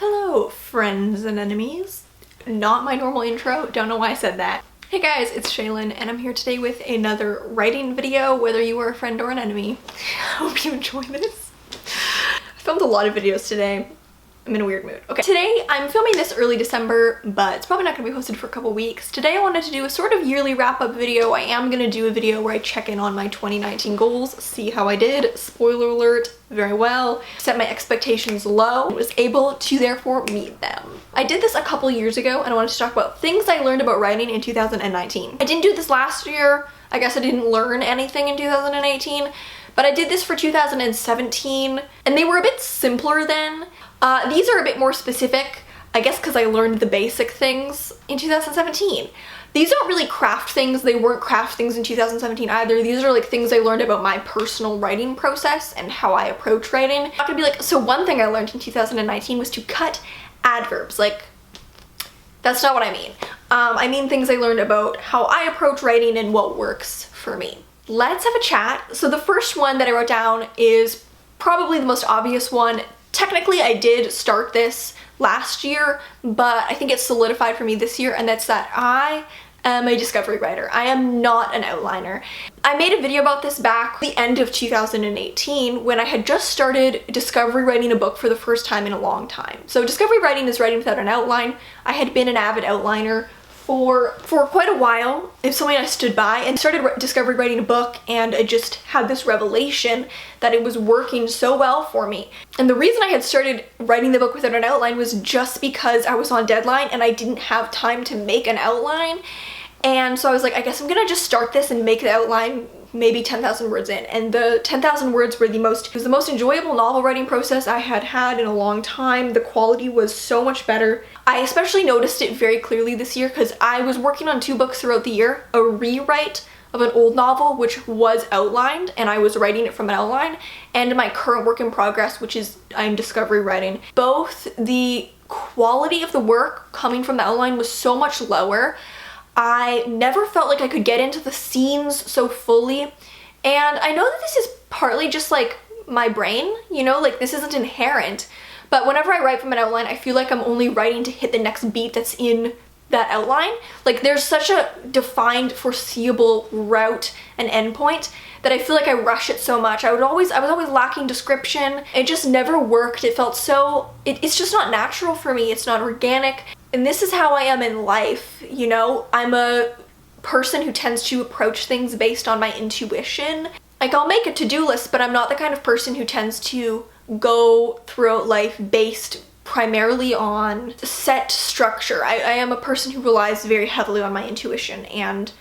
Hello, friends and enemies. Not my normal intro, don't know why I said that. Hey guys, it's Shaylin, and I'm here today with another writing video, whether you are a friend or an enemy. I hope you enjoy this. I filmed a lot of videos today. I'm in a weird mood. Okay, today I'm filming this early December, but it's probably not gonna be posted for a couple weeks. Today I wanted to do a sort of yearly wrap-up video. I am gonna do a video where I check in on my 2019 goals, see how I did. Spoiler alert, very well. Set my expectations low, was able to therefore meet them. I did this a couple years ago, and I wanted to talk about things I learned about writing in 2019. I didn't do this last year. I guess I didn't learn anything in 2018, but I did this for 2017, and they were a bit simpler then. These are a bit more specific, I guess because I learned the basic things in 2017. These aren't really craft things. They weren't craft things in 2017 either. These are like things I learned about my personal writing process and how I approach writing. I'm not gonna be like, so one thing I learned in 2019 was to cut adverbs. Like, that's not what I mean. I mean things I learned about how I approach writing and what works for me. Let's have a chat. So the first one that I wrote down is probably the most obvious one. Technically, I did start this last year, but I think it's solidified for me this year, and that's that I am a discovery writer. I am not an outliner. I made a video about this back at the end of 2018 when I had just started discovery writing a book for the first time in a long time. So discovery writing is writing without an outline. I had been an avid outliner for quite a while. It's something I stood by, and started discovery writing a book, and I just had this revelation that it was working so well for me. And the reason I had started writing the book without an outline was just because I was on deadline and I didn't have time to make an outline. And so I was like, I guess I'm gonna just start this and make the outline maybe 10,000 words in. And the 10,000 words were it was the most enjoyable novel writing process I had had in a long time. The quality was so much better. I especially noticed it very clearly this year because I was working on 2 books throughout the year, a rewrite of an old novel which was outlined and I was writing it from an outline, and my current work in progress, which is I'm discovery writing. Both the quality of the work coming from the outline was so much lower. I never felt like I could get into the scenes so fully, and I know that this is partly just like my brain, you know, like this isn't inherent, but whenever I write from an outline, I feel like I'm only writing to hit the next beat that's in that outline. Like there's such a defined, foreseeable route and endpoint that I feel like I rush it so much. I was always lacking description. It just never worked. It felt so, it's just not natural for me. It's not organic. And this is how I am in life, you know? I'm a person who tends to approach things based on my intuition. Like I'll make a to-do list, but I'm not the kind of person who tends to go throughout life based primarily on set structure. I am a person who relies very heavily on my intuition, and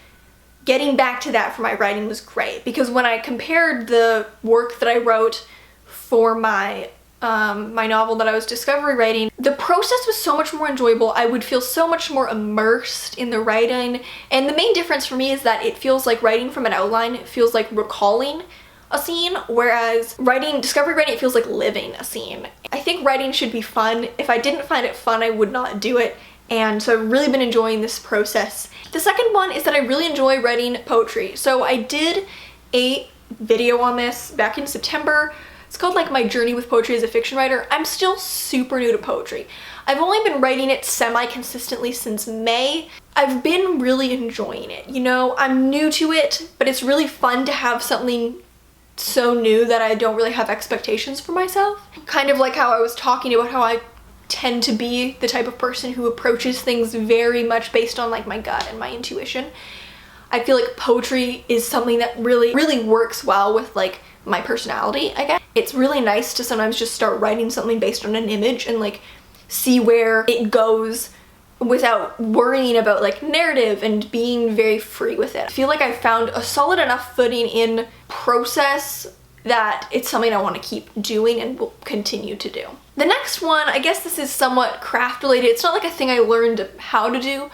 getting back to that for my writing was great because when I compared the work that I wrote for my novel that I was discovery writing, the process was so much more enjoyable. I would feel so much more immersed in the writing, and the main difference for me is that it feels like writing from an outline. It feels like recalling a scene, whereas discovery writing, it feels like living a scene. I think writing should be fun. If I didn't find it fun, I would not do it, and so I've really been enjoying this process. The second one is that I really enjoy writing poetry. So I did a video on this back in September. It's called like my journey with poetry as a fiction writer. I'm still super new to poetry. I've only been writing it semi-consistently since May. I've been really enjoying it. You know, I'm new to it, but it's really fun to have something so new that I don't really have expectations for myself. Kind of like how I was talking about how I tend to be the type of person who approaches things very much based on like my gut and my intuition. I feel like poetry is something that really works well with like my personality, I guess. It's really nice to sometimes just start writing something based on an image and like see where it goes without worrying about like narrative and being very free with it. I feel like I found a solid enough footing in process that it's something I want to keep doing and will continue to do. The next one, I guess this is somewhat craft related. It's not like a thing I learned how to do,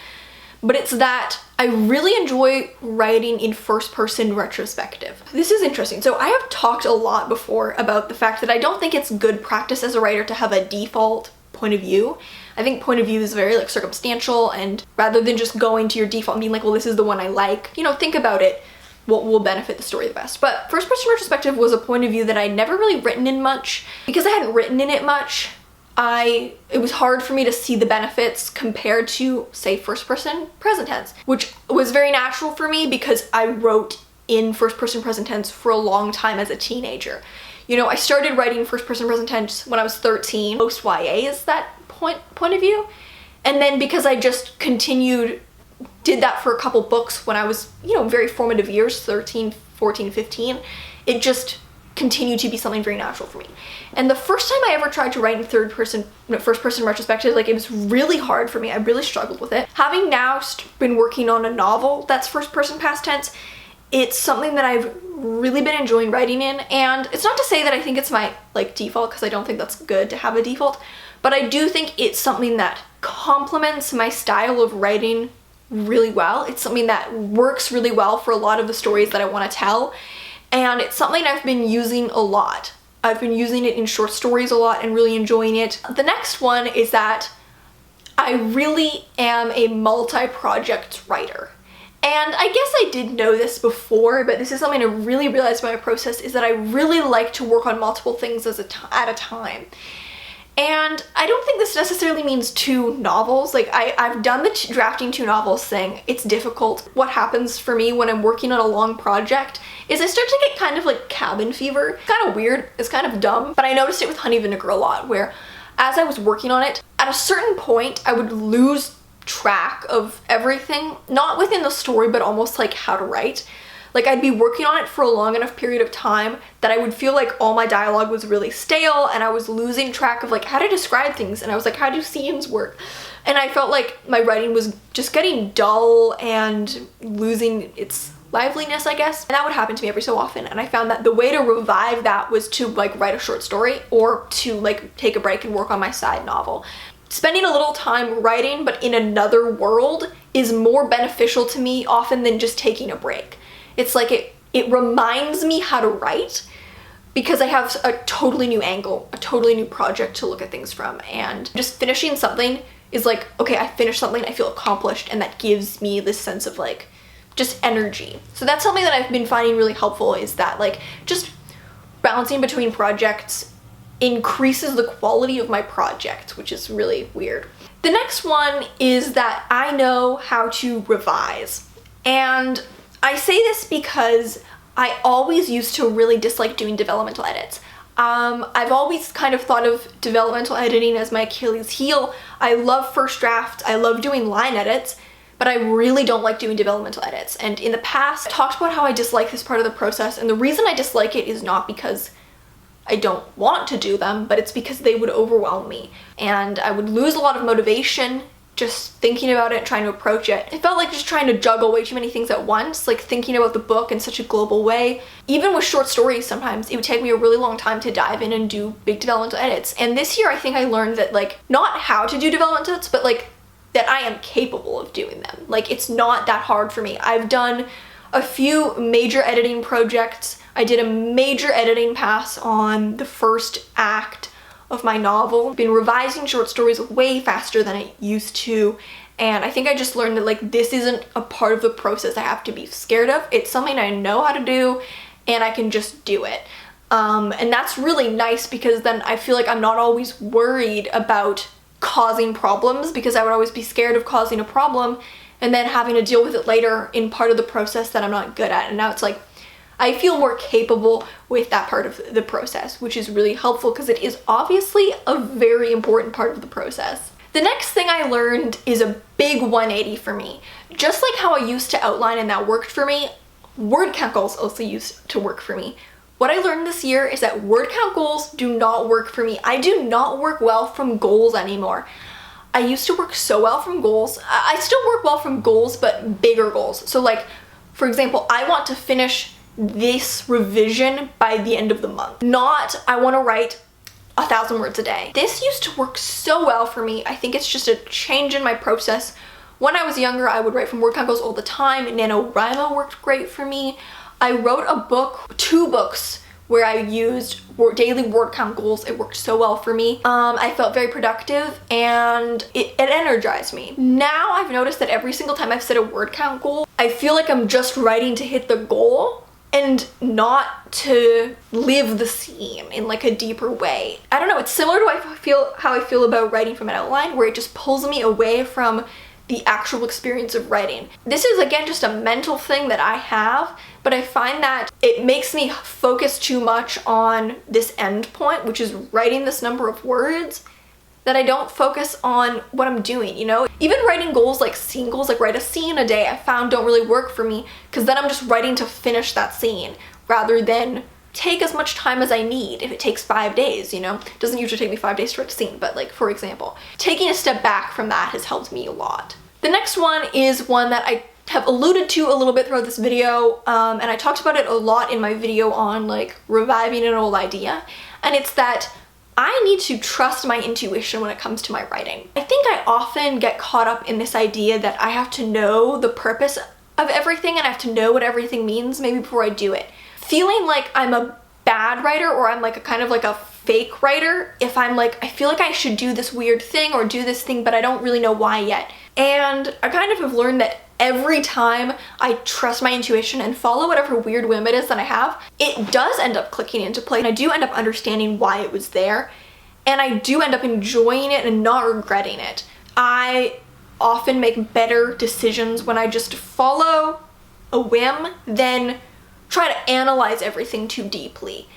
but it's that I really enjoy writing in first person retrospective. This is interesting. So I have talked a lot before about the fact that I don't think it's good practice as a writer to have a default point of view. I think point of view is very like circumstantial, and rather than just going to your default and being like, well, this is the one I like, you know, think about it. What will benefit the story the best. But first person retrospective was a point of view that I'd never really written in much. Because I hadn't written in it much, it was hard for me to see the benefits compared to, say, first person present tense, which was very natural for me because I wrote in first person present tense for a long time as a teenager. You know, I started writing first person present tense when I was 13. Post YA is that point of view. And then because I just did that for a couple books when I was, you know, very formative years, 13, 14, 15, it just continued to be something very natural for me. And the first time I ever tried to write in first person retrospective, like, it was really hard for me. I really struggled with it. Having now been working on a novel that's first person past tense, it's something that I've really been enjoying writing in. And it's not to say that I think it's my, like, default, because I don't think that's good to have a default, but I do think it's something that complements my style of writing really well. It's something that works really well for a lot of the stories that I want to tell. And it's something I've been using a lot. I've been using it in short stories a lot and really enjoying it. The next one is that I really am a multi-project writer. And I guess I did know this before, but this is something I really realized by my process, is that I really like to work on multiple things at a time. And I don't think this necessarily means 2 novels. Like, I've done the drafting 2 novels thing. It's difficult. What happens for me when I'm working on a long project is I start to get kind of like cabin fever. It's kind of weird. It's kind of dumb. But I noticed it with Honey Vinegar a lot, where as I was working on it, at a certain point, I would lose track of everything. Not within the story, but almost like how to write. Like, I'd be working on it for a long enough period of time that I would feel like all my dialogue was really stale, and I was losing track of like how to describe things, and I was like, how do scenes work? And I felt like my writing was just getting dull and losing its liveliness, I guess. And that would happen to me every so often, and I found that the way to revive that was to like write a short story or to like take a break and work on my side novel. Spending a little time writing but in another world is more beneficial to me often than just taking a break. It's like it reminds me how to write because I have a totally new angle, a totally new project to look at things from. And just finishing something is like, okay, I finished something, I feel accomplished, and that gives me this sense of like just energy. So that's something that I've been finding really helpful, is that like just balancing between projects increases the quality of my project, which is really weird. The next one is that I know how to revise. And I say this because I always used to really dislike doing developmental edits. I've always kind of thought of developmental editing as my Achilles heel. I love first drafts, I love doing line edits, but I really don't like doing developmental edits. And in the past, I talked about how I dislike this part of the process, and the reason I dislike it is not because I don't want to do them, but it's because they would overwhelm me. And I would lose a lot of motivation just thinking about it, trying to approach it. It felt like just trying to juggle way too many things at once, like thinking about the book in such a global way. Even with short stories, sometimes it would take me a really long time to dive in and do big developmental edits. And this year I think I learned that, like, not how to do developmental edits, but like that I am capable of doing them. Like, it's not that hard for me. I've done a few major editing projects. I did a major editing pass on the first act of my novel. I've been revising short stories way faster than I used to, and I think I just learned that like this isn't a part of the process I have to be scared of. It's something I know how to do and I can just do it. And that's really nice because then I feel like I'm not always worried about causing problems, because I would always be scared of causing a problem and then having to deal with it later in part of the process that I'm not good at. And now it's like I feel more capable with that part of the process, which is really helpful because it is obviously a very important part of the process. The next thing I learned is a big 180 for me. Just like how I used to outline and that worked for me, word count goals also used to work for me. What I learned this year is that word count goals do not work for me. I do not work well from goals anymore. I used to work so well from goals. I still work well from goals, but bigger goals. So like, for example, I want to finish this revision by the end of the month. Not, I want to write 1,000 words a day. This used to work so well for me. I think it's just a change in my process. When I was younger, I would write from word count goals all the time. NaNoWriMo worked great for me. I wrote a book, 2 books, where I used daily word count goals. It worked so well for me. I felt very productive and it energized me. Now I've noticed that every single time I've set a word count goal, I feel like I'm just writing to hit the goal and not to live the scene in like a deeper way. I don't know, it's similar to how I feel about writing from an outline, where it just pulls me away from the actual experience of writing. This is again just a mental thing that I have, but I find that it makes me focus too much on this end point, which is writing this number of words, that I don't focus on what I'm doing, you know? Even writing goals like scene goals, like write a scene a day, I found don't really work for me, because then I'm just writing to finish that scene rather than take as much time as I need. If it takes 5 days, you know? It doesn't usually take me 5 days to write a scene, but like, for example, taking a step back from that has helped me a lot. The next one is one that I have alluded to a little bit throughout this video, and I talked about it a lot in my video on like reviving an old idea, and it's that I need to trust my intuition when it comes to my writing. I think I often get caught up in this idea that I have to know the purpose of everything and I have to know what everything means maybe before I do it. Feeling like I'm a bad writer, or I'm like a kind of like a fake writer if I'm like, I feel like I should do this weird thing or do this thing, but I don't really know why yet. And I kind of have learned that every time I trust my intuition and follow whatever weird whim it is that I have, it does end up clicking into place. I do end up understanding why it was there, and I do end up enjoying it and not regretting it. I often make better decisions when I just follow a whim than try to analyze everything too deeply.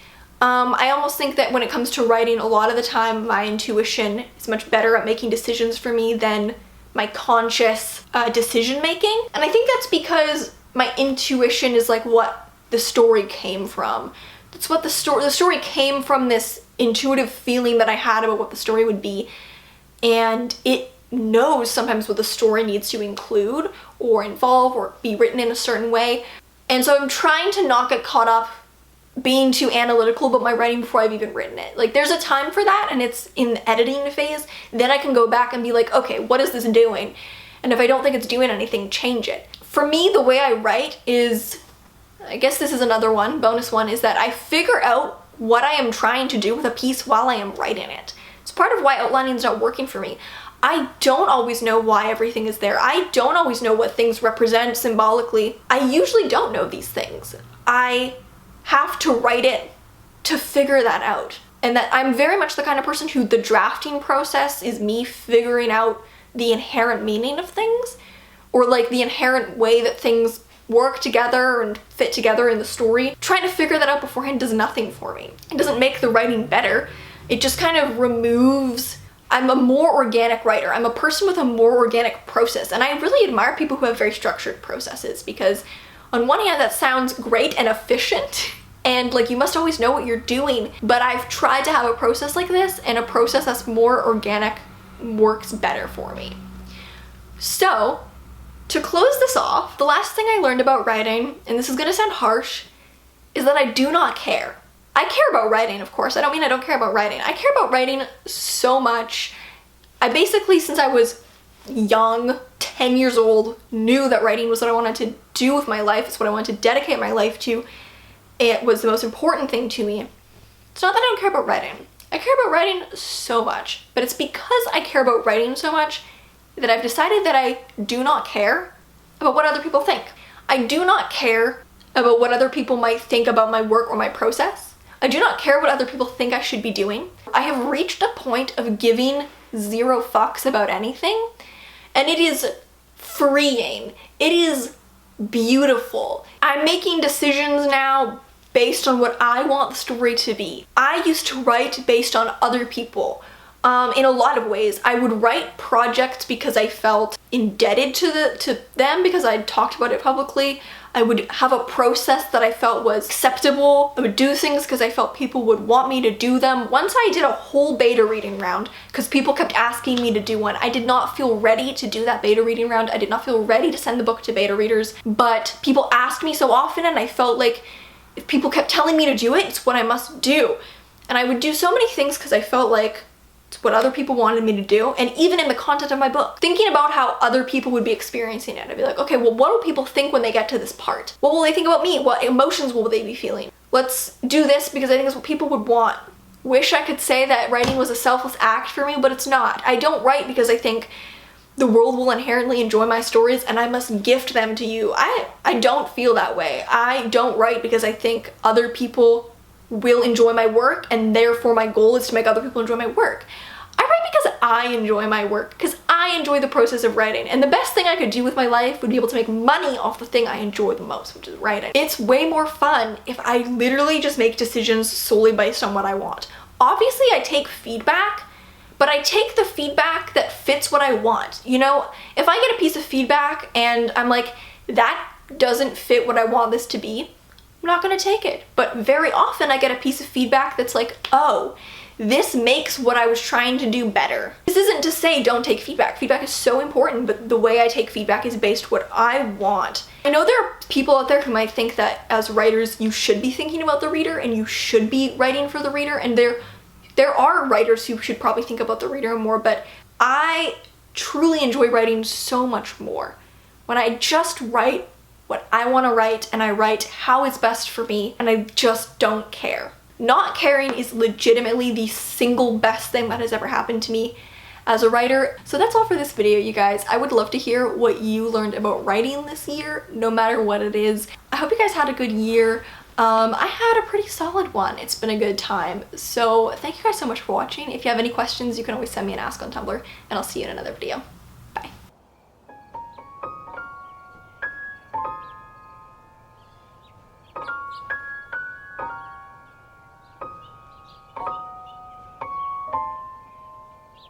I almost think that when it comes to writing, a lot of the time my intuition is much better at making decisions for me than my conscious decision making. And I think that's because my intuition is like what the story came from. That's what the story came from, this intuitive feeling that I had about what the story would be. And it knows sometimes what the story needs to include or involve or be written in a certain way. And so I'm trying to not get caught up being too analytical about my writing before I've even written it. Like, there's a time for that, and it's in the editing phase. Then I can go back and be like, okay, what is this doing? And if I don't think it's doing anything, change it. For me, the way I write is, I guess this is another one, bonus one, is that I figure out what I am trying to do with a piece while I am writing it. It's part of why outlining is not working for me. I don't always know why everything is there. I don't always know what things represent symbolically. I usually don't know these things. I have to write it to figure that out. And that I'm very much the kind of person who the drafting process is me figuring out the inherent meaning of things, or like the inherent way that things work together and fit together in the story. Trying to figure that out beforehand does nothing for me. It doesn't make the writing better. It just kind of removes. I'm a more organic writer. I'm a person with a more organic process, and I really admire people who have very structured processes, because on one hand that sounds great and efficient, and like you must always know what you're doing, but I've tried to have a process like this, and a process that's more organic works better for me. So, to close this off, the last thing I learned about writing, and this is gonna sound harsh, is that I do not care. I care about writing, of course. I don't mean I don't care about writing. I care about writing so much. I basically, since I was young, 10 years old, knew that writing was what I wanted to do with my life. It's what I wanted to dedicate my life to. It was the most important thing to me. It's not that I don't care about writing. I care about writing so much, but it's because I care about writing so much that I've decided that I do not care about what other people think. I do not care about what other people might think about my work or my process. I do not care what other people think I should be doing. I have reached a point of giving zero fucks about anything, and it is freeing. It is beautiful. I'm making decisions now based on what I want the story to be. I used to write based on other people. In a lot of ways. I would write projects because I felt indebted to them, because I'd talked about it publicly. I would have a process that I felt was acceptable. I would do things because I felt people would want me to do them. Once I did a whole beta reading round, because people kept asking me to do one, I did not feel ready to do that beta reading round. I did not feel ready to send the book to beta readers, but people asked me so often, and I felt like if people kept telling me to do it, it's what I must do. And I would do so many things because I felt like it's what other people wanted me to do. And even in the content of my book, thinking about how other people would be experiencing it, I'd be like, okay, well, what will people think when they get to this part? What will they think about me? What emotions will they be feeling? Let's do this because I think it's what people would want. Wish I could say that writing was a selfless act for me, but it's not. I don't write because I think the world will inherently enjoy my stories and I must gift them to you. I don't feel that way. I don't write because I think other people will enjoy my work and therefore my goal is to make other people enjoy my work. I write because I enjoy my work, because I enjoy the process of writing, and the best thing I could do with my life would be able to make money off the thing I enjoy the most, which is writing. It's way more fun if I literally just make decisions solely based on what I want. Obviously, I take feedback, but I take the feedback that fits what I want. You know, if I get a piece of feedback and I'm like, that doesn't fit what I want this to be, I'm not gonna take it. But very often I get a piece of feedback that's like, oh, this makes what I was trying to do better. This isn't to say don't take feedback. Feedback is so important, but the way I take feedback is based what I want. I know there are people out there who might think that as writers, you should be thinking about the reader and you should be writing for the reader, and there are writers who should probably think about the reader more, but I truly enjoy writing so much more when I just write what I want to write and I write how it's best for me and I just don't care. Not caring is legitimately the single best thing that has ever happened to me as a writer. So that's all for this video, you guys. I would love to hear what you learned about writing this year, no matter what it is. I hope you guys had a good year. I had a pretty solid one. It's been a good time. So thank you guys so much for watching. If you have any questions, you can always send me an ask on Tumblr, and I'll see you in another video.